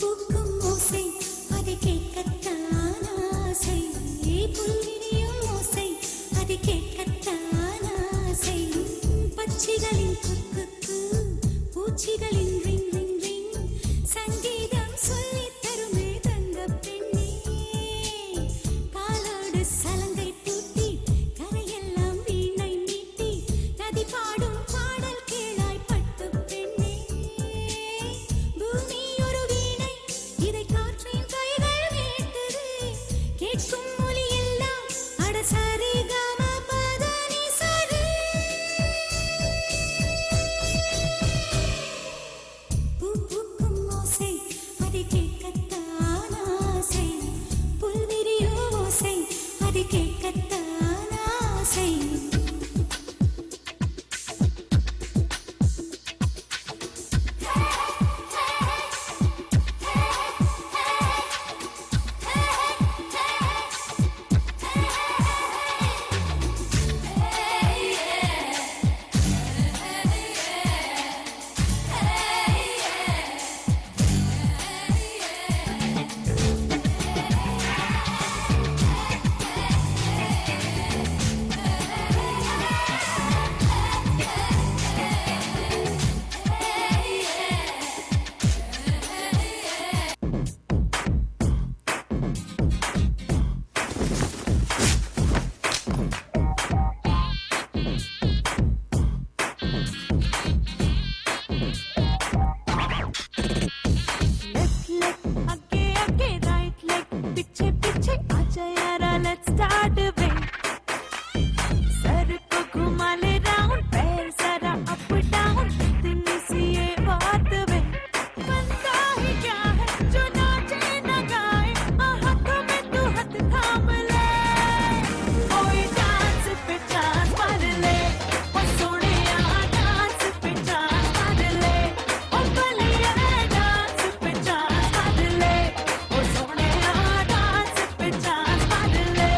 பூக்கும் ஓசை அதை கேட்கத்தான் ஆசை. புல்விரியும் ஓசை அதை கேட்கத்தான் ஆசை. பட்சிகளின் குக்கு பூச்சிகளின் ரிங் ரிங் ரிங் சங்கீதம் சொல்லித் தருமே தங்கப் பெண்ணே. காலோடு சலங்கை பூட்டி கரையெல்லாம் வீணை மீட்டி நதி பாடும் பாடல் கேளாய் பட்டுப் பெண்ணே. பூமி ஒரு வீணை இதை காற்றின் கைகள் மீட்டது. கேட்கும் மொழி எல்லாம் அட சரி கம பத நி சரி. பூ பூக்கும் ஓசை அதை கேட்கத்தான் ஆசை. புல்விரியோ ஓசை அதை கேட்கத்தான் ஆசை. Left leg, आगे right leg, पीछे आजा यारा let's start a way. Sir को घुमा ले round, पैर जरा up down, इतनी सी ये बात वे. बनता ही क्या है जो नाचे न गाए, हाथों में तू हाथ थाम ले. कोई डांस पे चांस मार ले, ओ सोनिया डांस पे चांस मार ले. ओ बलिया डांस पे चांस मार ले, ओ सोनिया डांस पे चांस मार ले.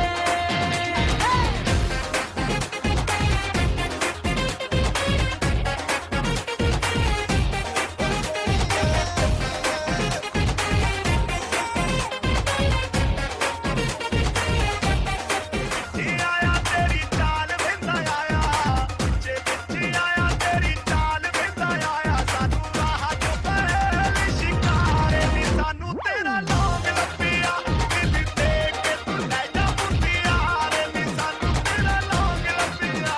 आया तेरी चाल वेंदा आया पिछे पिछे आया तेरी चाल वेंदा आया सानू राह जो पहली शिकारे नी सानू तेरा लौंग लपिया दिल देख के तू ले जा मुंडिया रे नी सानू तेरा लौंग लपिया.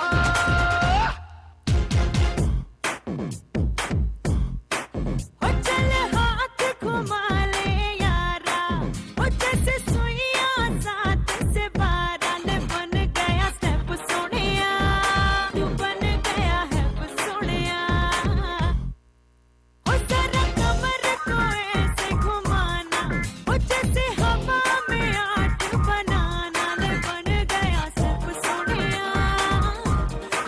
ओ चल हाथ घुमा ले यारा, ओ जैसे सुइया साथ से बारा ने बन गया स्टेप सोनिया. तू बन गया है सोनिया. ओ जरा कमर को ऐसे घुमाना, ओ जैसे हवा में आट बनाना. ने बन गया स्टेप सोनिया.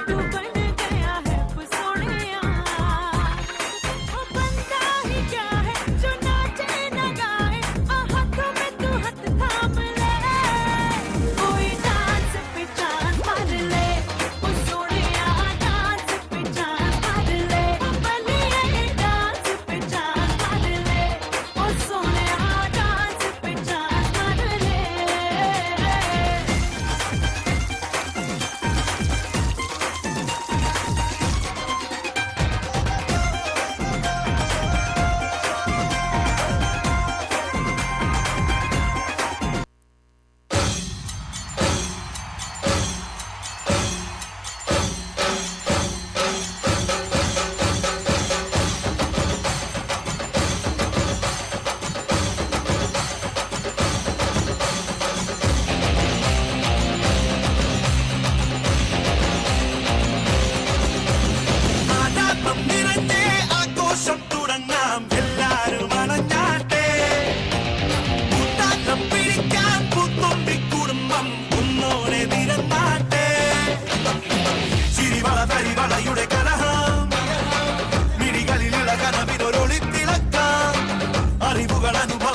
तू बन गया है सोनिया. ओ बनता ही क्या है जो नाचे न गाए, हाथों में तू हाथ थाम ले. कोई डांस पे चांस मार ले, ओ सोनिया डांस पे चांस मार ले. ओ बलिया डांस पे चांस मार ले, ओ सोनिया डांस पे चांस मार ले. ആടാപ്പം നിറഞ്ഞേ ആഘോഷം തുടങ്ങാം എല്ലാരും അണഞ്ഞാട്ടെ. കൂട്ടാട്ടം പിടിക്കാൻ പുത്തുമ്പി കുടുംബം ഒന്നോടെ നിരന്നാട്ടെ. ചിരിവള തരിവളയുടെ കലഹം മിഴികളിലുള്ള കനവിനൊരൊളിത്തിളക്കാം. അറിവുകൾ അനുഭവം